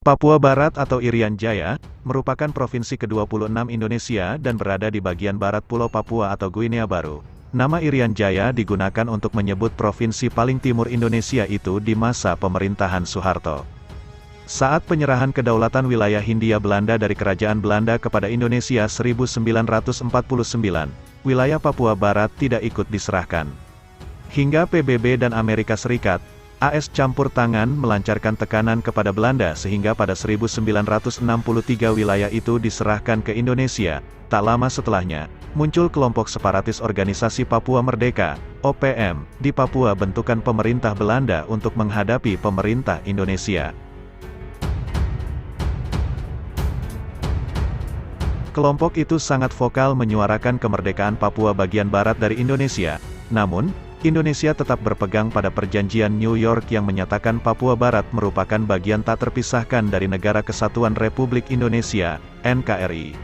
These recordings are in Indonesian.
Papua Barat atau Irian Jaya, merupakan provinsi ke-26 Indonesia dan berada di bagian barat Pulau Papua atau Guinea Baru. Nama Irian Jaya digunakan untuk menyebut provinsi paling timur Indonesia itu di masa pemerintahan Soeharto. Saat penyerahan kedaulatan wilayah Hindia Belanda dari Kerajaan Belanda kepada Indonesia 1949, wilayah Papua Barat tidak ikut diserahkan. Hingga PBB dan Amerika Serikat, AS campur tangan melancarkan tekanan kepada Belanda sehingga pada 1963 wilayah itu diserahkan ke Indonesia. Tak lama setelahnya, muncul kelompok separatis Organisasi Papua Merdeka, OPM, di Papua bentukan pemerintah Belanda untuk menghadapi pemerintah Indonesia. Kelompok itu sangat vokal menyuarakan kemerdekaan Papua bagian barat dari Indonesia. Namun, Indonesia tetap berpegang pada perjanjian New York yang menyatakan Papua Barat merupakan bagian tak terpisahkan dari Negara Kesatuan Republik Indonesia, NKRI.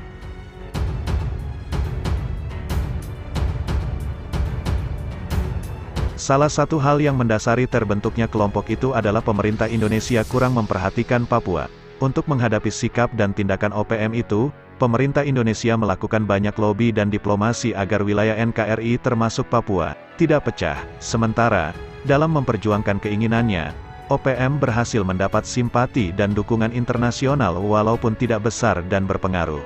Salah satu hal yang mendasari terbentuknya kelompok itu adalah pemerintah Indonesia kurang memperhatikan Papua. Untuk menghadapi sikap dan tindakan OPM itu, pemerintah Indonesia melakukan banyak lobi dan diplomasi agar wilayah NKRI termasuk Papua tidak pecah. Sementara, dalam memperjuangkan keinginannya, OPM berhasil mendapat simpati dan dukungan internasional walaupun tidak besar dan berpengaruh.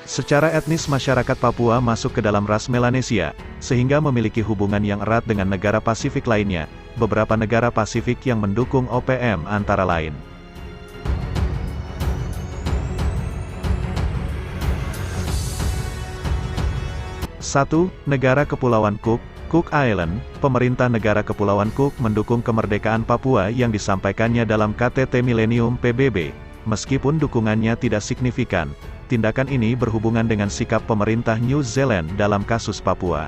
Secara etnis masyarakat Papua masuk ke dalam ras Melanesia, sehingga memiliki hubungan yang erat dengan negara Pasifik lainnya. Beberapa negara Pasifik yang mendukung OPM antara lain 1. Negara Kepulauan Cook, Cook Island. Pemerintah negara Kepulauan Cook mendukung kemerdekaan Papua yang disampaikannya dalam KTT Millennium PBB. Meskipun dukungannya tidak signifikan, tindakan ini berhubungan dengan sikap pemerintah New Zealand dalam kasus Papua.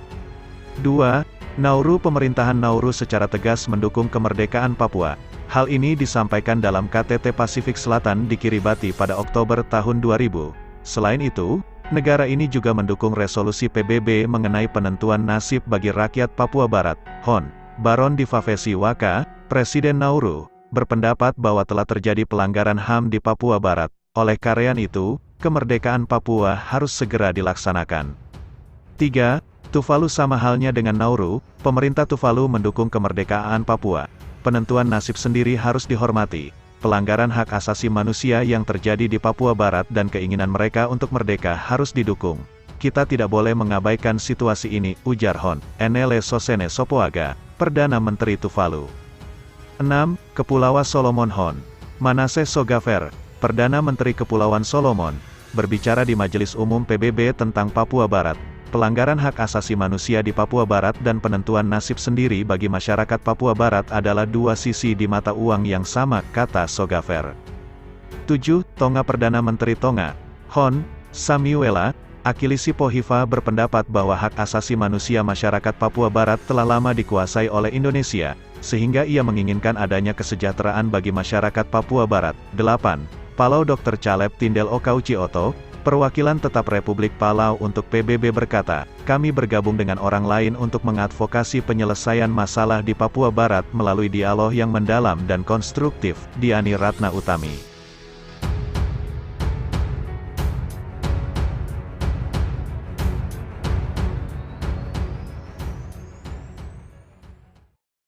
2. Nauru. Pemerintahan Nauru secara tegas mendukung kemerdekaan Papua. Hal ini disampaikan dalam KTT Pasifik Selatan di Kiribati pada Oktober tahun 2000. Selain itu, negara ini juga mendukung resolusi PBB mengenai penentuan nasib bagi rakyat Papua Barat. Hon. Baron Divavesi Waka, Presiden Nauru, berpendapat bahwa telah terjadi pelanggaran HAM di Papua Barat. Oleh karena itu, kemerdekaan Papua harus segera dilaksanakan. 3. Tuvalu. Sama halnya dengan Nauru, pemerintah Tuvalu mendukung kemerdekaan Papua. Penentuan nasib sendiri harus dihormati. Pelanggaran hak asasi manusia yang terjadi di Papua Barat dan keinginan mereka untuk merdeka harus didukung. Kita tidak boleh mengabaikan situasi ini, ujar Hon. Enele Sosene Sopoaga, Perdana Menteri Tuvalu. 6. Kepulauan Solomon. Hon. Manasseh Sogafer, Perdana Menteri Kepulauan Solomon, berbicara di Majelis Umum PBB tentang Papua Barat. Pelanggaran hak asasi manusia di Papua Barat dan penentuan nasib sendiri bagi masyarakat Papua Barat adalah dua sisi di mata uang yang sama, kata Sogafer. 7. Tonga. Perdana Menteri Tonga, Hon. Samuela Akilisi Pohiva berpendapat bahwa hak asasi manusia masyarakat Papua Barat telah lama dikuasai oleh Indonesia, sehingga ia menginginkan adanya kesejahteraan bagi masyarakat Papua Barat. 8. Palau. Dr. Caleb Tindel Okauchi Oto, Perwakilan Tetap Republik Palau untuk PBB berkata, kami bergabung dengan orang lain untuk mengadvokasi penyelesaian masalah di Papua Barat melalui dialog yang mendalam dan konstruktif. Diani Ratna Utami.